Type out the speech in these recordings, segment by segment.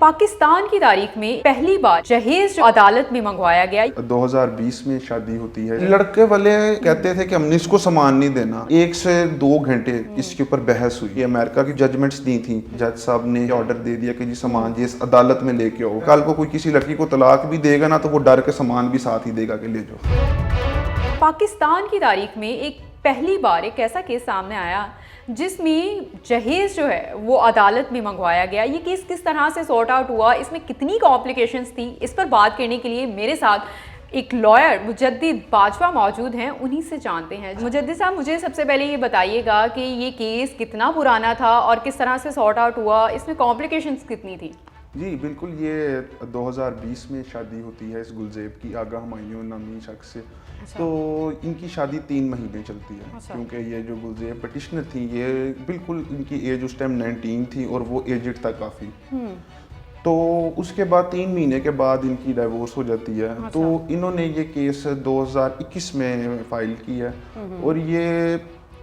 पाकिस्तान की तारीख में पहली बार जहेज अदालत में मंगवाया गया। 2020 में शादी होती है। लड़के वाले कहते थे कि हमने इसको सामान नहीं देना। 1 से 2 घंटे इसके ऊपर बहस हुई। ये अमेरिका की जजमेंट्स दी थी, जज साहब ने ऑर्डर दे दिया कि जी सामान जी इस अदालत में लेके आओ। कल को कोई किसी लड़की को तलाक भी देगा ना तो वो डर के सामान भी साथ ही देगा कि ले जाओ। पाकिस्तान की तारीख में एक पहली बार एक ऐसा केस सामने आया जिसमें जहेज जो है वो अदालत में मंगवाया गया। ये केस किस तरह से सॉर्ट आउट हुआ, इसमें कितनी कॉम्प्लिकेशंस थी, इस पर बात करने के लिए मेरे साथ एक लॉयर मुजद्दिद बाजवा मौजूद हैं। उन्हीं से जानते हैं। मुजद्दिद साहब, मुझे सबसे पहले ये बताइएगा कि ये केस कितना पुराना था और किस तरह से सॉर्ट आउट हुआ, इसमें कॉम्प्लिकेशंस कितनी थी? जी बिल्कुल, ये 2020 में शादी होती है इस गुलजेब की, आगा हुमायूं नामी शख्स से। तो इनकी शादी 3 महीने चलती है। क्योंकि ये जो गुलजेब पटिशनर थी ये बिल्कुल इनकी एज उस टाइम 19 थी और वो एजेड था काफ़ी। तो उसके बाद 3 महीने के बाद इनकी डाइवोर्स हो जाती है। तो इन्होंने ये केस 2021 में फाइल किया और ये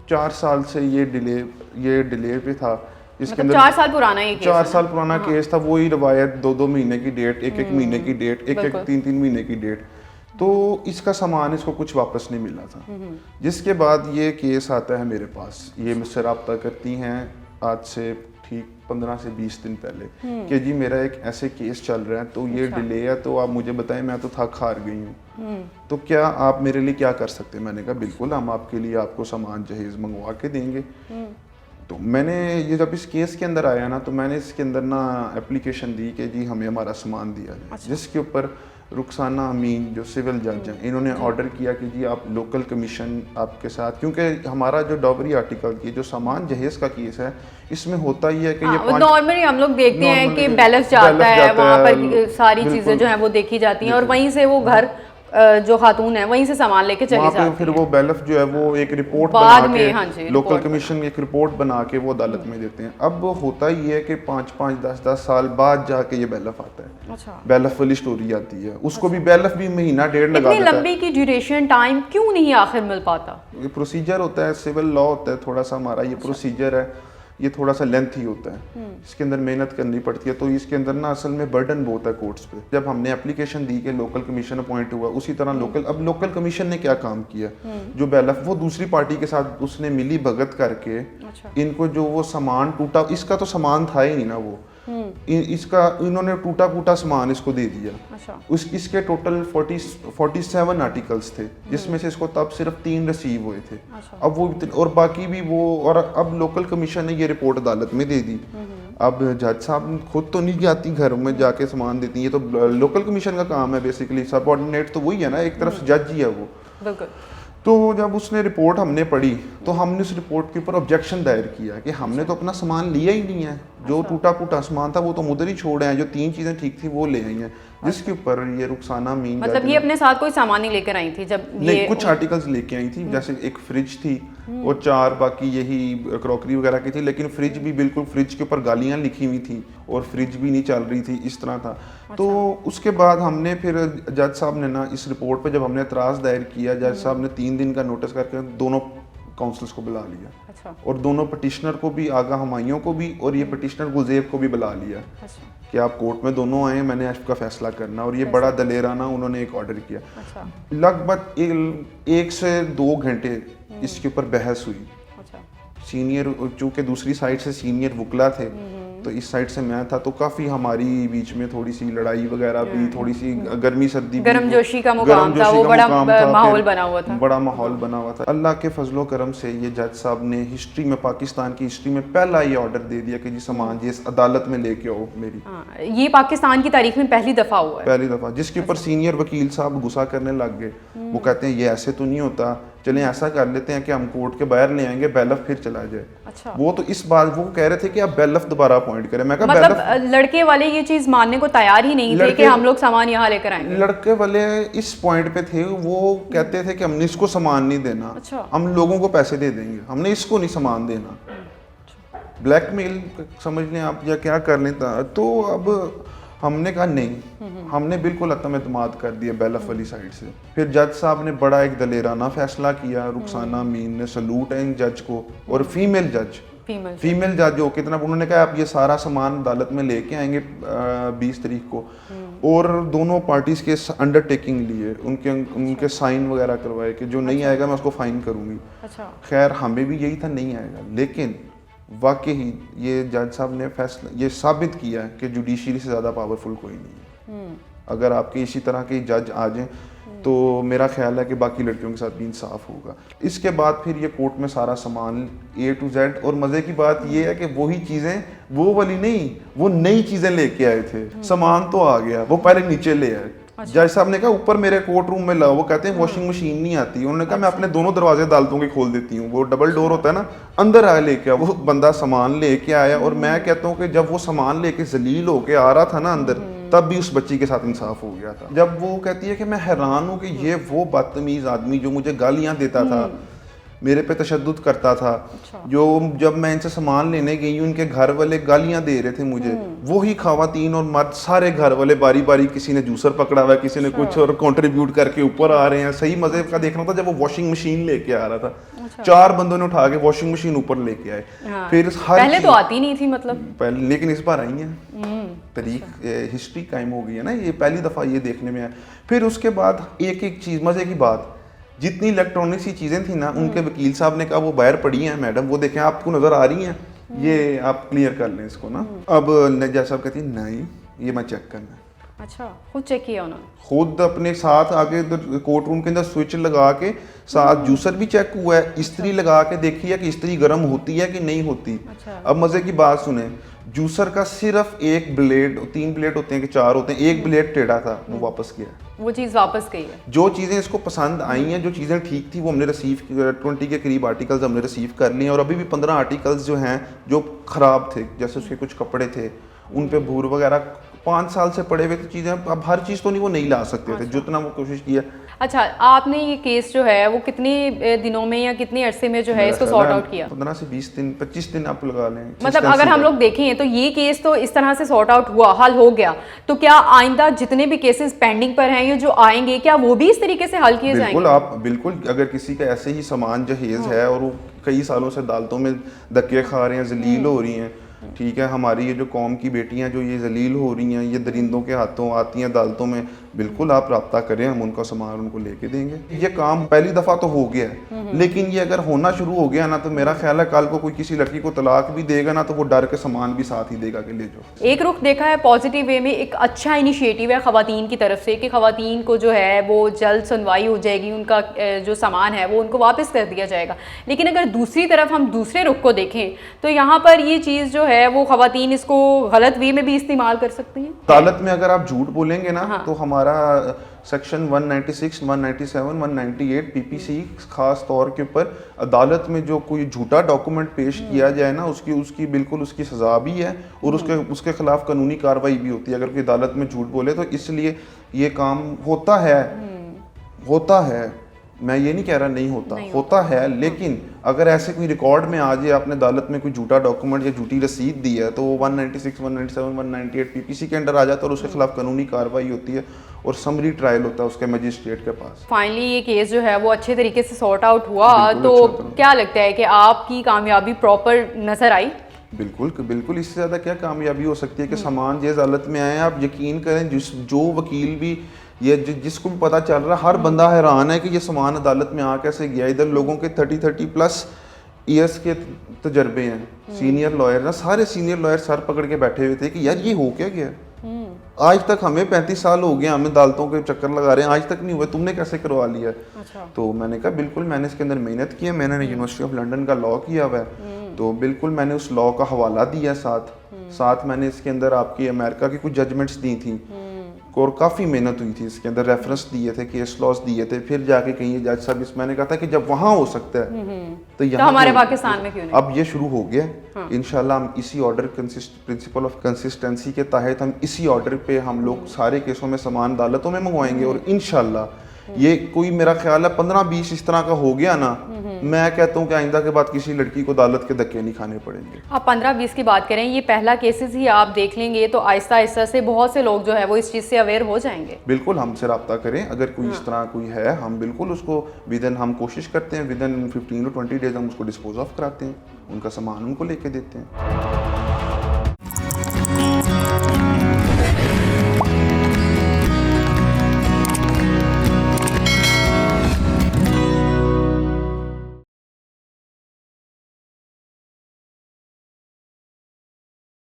4 साल से ये डिले पे था। इसके अंदर 4 साल पुराना ये केस 4 साल पुराना केस था। वही रवायत 2-2 महीने की डेट, 1-1 महीने की डेट, 1-1 3-3 महीने की डेट। तो इसका सामान इसको कुछ वापस नहीं मिला था। जिसके बाद ये केस आता है मेरे पास। ये मुझसे रब्ता करती हैं आज से ठीक 15 से 20 दिन पहले कि जी मेरा एक ऐसे केस चल रहा है, तो ये डिले है, तो आप मुझे बताएं, मैं तो थक हार गई हूँ, तो क्या आप मेरे लिए क्या कर सकते हैं? मैंने कहा बिल्कुल, हम आपके लिए आपको सामान जहेज मंगवा के देंगे। तो मैंने ये जब इस केस के अंदर आया ना, तो मैंने इसके अंदर ना एप्लीकेशन दी कि जी हमें हमारा सामान दिया जाए। जिसके ऊपर रुखसाना अमीन जो सिविल जज हैं, इन्होंने ऑर्डर किया कि जी आप लोकल कमीशन आपके साथ, क्योंकि हमारा जो डॉबरी आर्टिकल की जो सामान जहेज का केस है, इसमें होता ही है कि ये नॉर्मली हम लोग देखते हैं कि बैलेंस जाता है, वहाँ पर सारी चीज़ें जो हैं वो देखी जाती हैं और वहीं से वो घर जो खातून है वहीं से सामान लेके चली जाती है। फिर वो बैलफ जो है वो एक रिपोर्ट बाद बना में, के हाँ जी, लोकल कमीशन एक रिपोर्ट बना के वो अदालत में देते हैं। अब होता ही है कि 5-5 10-10 साल बाद जाके ये बैलफ आता है। अच्छा। बैलफ वाली स्टोरी आती है। उसको भी बैलफ भी महीना डेढ़ लगा इतनी देता है। लंबी की ड्यूरेशन टाइम क्यों नहीं आखिर मिल पाता? ये प्रोसीजर होता है, सिविल लॉ होता है, थोड़ा सा हमारा ये प्रोसीजर है, ये थोड़ा सा लेंथी होता है। इसके अंदर मेहनत करनी पड़ती है। तो इसके अंदर ना असल में बर्डन बहुत है कोर्ट्स पे। जब हमने एप्लीकेशन दी कि लोकल कमीशन अपॉइंट हुआ, उसी तरह लोकल कमीशन ने क्या काम किया, जो बैलफ वो दूसरी पार्टी के साथ उसने मिली भगत करके इनको जो वो सामान टूटा, इसका तो सामान था ही नहीं ना वो, इसका इन्होंने टूटा फूटा सामान इसको दे दिया। इसके टोटल 47 आर्टिकल्स थे, जिसमें से इसको तब सिर्फ 3 रिसीव हुए थे। अब वो और बाकी भी वो, और अब लोकल कमीशन ने ये रिपोर्ट अदालत में दे दी। अब जज साहब खुद तो नहीं जाती घर में जाके सामान देती, ये तो लोकल कमीशन का काम है बेसिकली। सबऑर्डिनेट तो वही है ना, एक तरफ जज ही है वो। बिल्कुल। तो जब उसने रिपोर्ट हमने पढ़ी तो हमने उस रिपोर्ट के ऊपर ऑब्जेक्शन दायर किया कि हमने तो अपना सामान लिया ही नहीं है। जो टूटा फूटा सामान था वो तो उधर ही छोड़े हैं, जो 3 चीज़ें ठीक थी वो ले आई हैं। जिसके ऊपर ये रुखसाना अमीन, मतलब ये अपने साथ कोई सामान नहीं लेकर आई थी जब नहीं, कुछ आर्टिकल्स लेके आई थी, जैसे एक फ्रिज थी और 4 बाकी यही क्रॉकरी वगैरह की थी। लेकिन फ्रिज भी बिल्कुल, फ्रिज के ऊपर गालियाँ लिखी हुई थी और फ्रिज भी नहीं चल रही थी, इस तरह था। तो उसके बाद हमने फिर जज साहब ने ना इस रिपोर्ट पे जब हमने एतराज़ दायर किया, जज साहब ने 3 दिन का नोटिस करके दोनों काउंसिल्स को बुला लिया। अच्छा। और दोनों पटिशनर को भी, आगा हुमायूं को भी और ये पटिशनर गुलजेब को भी बुला लिया। अच्छा। कि आप कोर्ट में दोनों आए, मैंने आपका फैसला करना। और ये बड़ा दलेराना उन्होंने एक ऑर्डर किया। अच्छा। लगभग 1 से 2 घंटे इसके ऊपर बहस हुई। अच्छा। सीनियर, चूँकि दूसरी साइड से सीनियर वकला थे तो इस साइड से मैं था, तो काफ़ी हमारी बीच में थोड़ी सी लड़ाई वगैरह भी, थोड़ी सी गर्मी सर्दी, गर्मजोशी का मुकाम था, वो बड़ा माहौल बना हुआ था। बड़ा माहौल बना हुआ था। अल्लाह के फजलो करम से ये जज साहब ने हिस्ट्री में, पाकिस्तान की हिस्ट्री में पहला ये ऑर्डर दे दिया कि जी सामान जी इस अदालत में लेके आओ मेरी। ये पाकिस्तान की तारीख में पहली दफ़ा हुआ है। पहली दफ़ा, जिसके ऊपर सीनियर वकील साहब गुस्सा करने लग गए। वो कहते हैं ये ऐसे तो नहीं होता, चलें ऐसा कर लेते हैं कि हम कोर्ट के बाहर ले आएंगे, बैलफ फिर चला जाए। अच्छा। वो तो इस बात वो कह रहे थे कि आप बैलफ दोबारा अपॉइंट करें। मैं कहा मतलब लड़के वाले ये चीज मानने को तैयार ही नहीं थे कि हम लोग सामान यहाँ लेकर आएंगे। लड़के वाले इस पॉइंट पे थे, वो कहते थे कि हमने इसको सामान नहीं देना। अच्छा। हम लोगों को पैसे दे देंगे, हमने इसको नहीं सामान देना। ब्लैकमेल समझ लें आप या क्या कर लें। तो अब हमने कहा नहीं, हमने बिल्कुल अतम एतमाद कर दिया बैलफ वाली साइड से। फिर जज साहब ने बड़ा एक दलेराना फैसला किया। रुखसाना अमीन ने, सलूट है इन जज को, और फीमेल जज फीमेल जज जो कितना उन्होंने कहा आप ये सारा सामान अदालत में लेके आएंगे 20 तारीख को, और दोनों पार्टीज के अंडरटेकिंग लिए उनके साइन वगैरह करवाए कि जो नहीं आएगा मैं उसको फाइन करूंगी। अच्छा। खैर हमें भी यही था नहीं आएगा, लेकिन वाकई ये जज साहब ने फैसला ये साबित किया है कि जुडिशरी से ज़्यादा पावरफुल कोई नहीं है। अगर आपके इसी तरह के जज आ जाएं तो मेरा ख्याल है कि बाकी लड़कियों के साथ भी इंसाफ होगा। इसके बाद फिर ये कोर्ट में सारा सामान A to Z, और मज़े की बात ये है कि वही चीज़ें वो वाली नहीं, वो नई चीज़ें लेके आए थे। सामान तो आ गया, वो पहले नीचे ले आए। जज साहब ने कहा ऊपर मेरे कोर्ट रूम में लाओ, वो कहते हैं वॉशिंग मशीन नहीं आती। उन्होंने कहा मैं अपने दोनों दरवाजे अदालतों के खोल देती हूँ, वो डबल डोर होता है ना, अंदर आ लेके वो बंदा सामान लेके आया। और मैं कहता हूँ कि जब वो सामान लेके जलील होके आ रहा था ना अंदर, तब भी उस बच्ची के साथ इंसाफ हो गया था। जब वो कहती है कि मैं हैरान हूँ कि ये वो बदतमीज आदमी जो मुझे गालियाँ देता था, मेरे पे तशद्दुद करता था, जो जब मैं इनसे सामान लेने गई हूँ इनके घर वाले गालियां दे रहे थे मुझे, वही खवातीन और मर्द सारे घर वाले बारी बारी, किसी ने जूसर पकड़ा हुआ है, किसी ने कुछ और कंट्रीब्यूट करके ऊपर आ रहे हैं। सही मजे का देखना था जब वो वॉशिंग मशीन लेके आ रहा था, 4 बंदों ने उठा के वॉशिंग मशीन ऊपर लेके आए। फिर पहले तो आती नहीं थी मतलब पहले, लेकिन इस बार आई है, तारीख हिस्ट्री कायम हो गई है ना, ये पहली दफा ये देखने में आया। फिर उसके बाद एक एक चीज मजे की बात, जितनी इलेक्ट्रॉनिक सी चीज़ें थी ना, उनके वकील साहब ने कहा वो बाहर पड़ी हैं मैडम, वो देखें आपको नज़र आ रही हैं, ये आप क्लियर कर लें इसको ना। अब जज साहब कहती नहीं ये मैं चेक करना है। अच्छा, खुद चेक किया उन्होंने? खुद अपने साथ आगे कोर्ट रूम के अंदर स्विच लगा के साथ जूसर भी चेक हुआ है, इस्त्री लगा के देखी है कि इस्त्री गर्म होती है कि नहीं होती। अब मज़े की बात सुने, जूसर का सिर्फ एक ब्लेड, 3 ब्लेड होते हैं कि 4 होते हैं, एक ब्लेड टेढ़ा था, वो वापस किया, वो चीज़ वापस गई है। जो चीज़ें इसको पसंद आई हैं, जो चीज़ें ठीक थी, वो हमने रिसीव 20 के करीब आर्टिकल्स हमने रिसीव कर लिए, और अभी भी 15 आर्टिकल्स जो हैं जो ख़राब थे, जैसे उसके कुछ कपड़े थे उन पे भूर वगैरह 5 साल से पड़े हुए थे चीज़ें, अब हर चीज़ तो नहीं वो नहीं ला सकते थे, जितना वो कोशिश किया। अच्छा, आपने ये केस जो है वो कितने दिनों में या कितने अरसे में जो है इसको सॉर्ट आउट किया? 15 से 20 दिन, 25 दिन आप लगा लें। मतलब अगर हम लोग देखें तो ये केस तो इस तरह से सॉर्ट आउट हुआ, हल हो गया, तो क्या आइंदा जितने भी केसेस पेंडिंग पर हैं या जो आएंगे, क्या वो भी इस तरीके से हल किए जाएंगे? बिल्कुल, आप बिल्कुल, अगर किसी का ऐसे ही सामान जहेज है और वो कई सालों से अदालतों में धक्के खा रहे हैं, जलील हो रही हैं, ठीक है, हमारी ये जो कौम की बेटियां जो ये जलील हो रही हैं, ये दरिंदों के हाथों आती हैं अदालतों में, बिल्कुल आप रब्ता करें, हम उनका सामान उनको लेके देंगे। ये काम पहली दफ़ा तो हो गया है, लेकिन ये अगर होना शुरू हो गया ना, तो मेरा ख्याल है कल को कोई किसी लड़की को तलाक भी देगा ना, तो वो डर के सामान भी साथ ही देगा कि ले जाओ। एक रुख देखा है पॉजिटिव वे में, एक अच्छा इनिशिएटिव है ख़वातीन की तरफ से कि ख़वातीन को जो है वो जल्द सुनवाई हो जाएगी, उनका जो सामान है वो उनको वापस कर दिया जाएगा। लेकिन अगर दूसरी तरफ हम दूसरे रुख को देखें तो यहाँ पर ये चीज़ जो है वो ख़वातीन इसको गलत वे में भी इस्तेमाल कर सकती हैं। अदालत में अगर आप झूठ बोलेंगे ना, तो हमारा सेक्शन 196, 197, 198 PPC खास तौर के ऊपर अदालत में जो कोई झूठा डॉक्यूमेंट पेश किया जाए ना, उसकी बिल्कुल उसकी सज़ा भी है, और उसके खिलाफ कानूनी कार्रवाई भी होती है अगर कोई अदालत में झूठ बोले तो। इसलिए ये काम होता है, मैं ये नहीं कह रहा नहीं होता है, लेकिन अगर ऐसे कोई रिकॉर्ड में आ जाए आपने अदालत में कोई झूठा डॉक्यूमेंट या झूठी रसीद दी है, तो वो 196, 197, 198 PPC के अंडर आ जाता है, और उसके खिलाफ कानूनी कार्रवाई होती है और समरी ट्रायल होता है उसके मजिस्ट्रेट के पास। फाइनली ये केस जो है वो अच्छे तरीके से सॉर्ट आउट हुआ, तो क्या लगता है कि आपकी कामयाबी प्रॉपर नजर आई? बिल्कुल, इससे ज़्यादा क्या कामयाबी हो सकती है कि सामान जिस हालत में आए, आप यकीन करें जो वकील भी ये जिसको भी पता चल रहा है, हर बंदा हैरान है कि ये सामान अदालत में आ कैसे गया। इधर लोगों के 30+ ईयर्स के तजर्बे हैं, सीनियर लॉयर ना, सारे सीनियर लॉयर सर पकड़ के बैठे हुए थे कि यार ये हो क्या गया। आज तक हमें 35 साल हो गए, हमें अदालतों के चक्कर लगा रहे हैं, आज तक नहीं हुए, तुमने कैसे करवा लिया? अच्छा। तो मैंने कहा बिल्कुल मैंने इसके अंदर मेहनत की है, मैंने यूनिवर्सिटी ऑफ लंदन का लॉ किया हुआ है, तो बिल्कुल मैंने उस लॉ का हवाला दिया, साथ मैंने इसके अंदर आपकी अमेरिका की कुछ जजमेंट्स दी थी, और काफ़ी मेहनत हुई थी इसके अंदर, रेफरेंस दिए थे, केस लॉस दिए थे, फिर जाके कहीं जज साहब मैंने कहा था कि जब वहाँ हो सकता है तो यहाँ हमारे पाकिस्तान में क्यों नहीं? अब ये शुरू हो गया। इंशाल्लाह हम इसी ऑर्डर प्रिंसिपल ऑफ कंसिस्टेंसी के तहत हम इसी ऑर्डर पे हम लोग सारे केसों में सामान अदालतों में मंगवाएंगे, और इंशाल्लाह ये कोई मेरा ख्याल है 15-20 इस तरह का हो गया ना, मैं कहता हूँ कि आइंदा के बाद किसी लड़की को अदालत के धक्के नहीं खाने पड़ेंगे। आप 15-20 की बात करें, ये पहला केसेस ही आप देख लेंगे तो आहिस्ता आहिस्ता से बहुत से लोग जो है वो इस चीज़ से अवेयर हो जाएंगे। बिल्कुल हमसे रब्ता करें, अगर कोई इस तरह कोई है, हम बिल्कुल उसको हम कोशिश करते हैं विदिन 15 to 20 डेज हम उसको डिस्पोज ऑफ कराते हैं, उनका सामान उनको लेके देते हैं।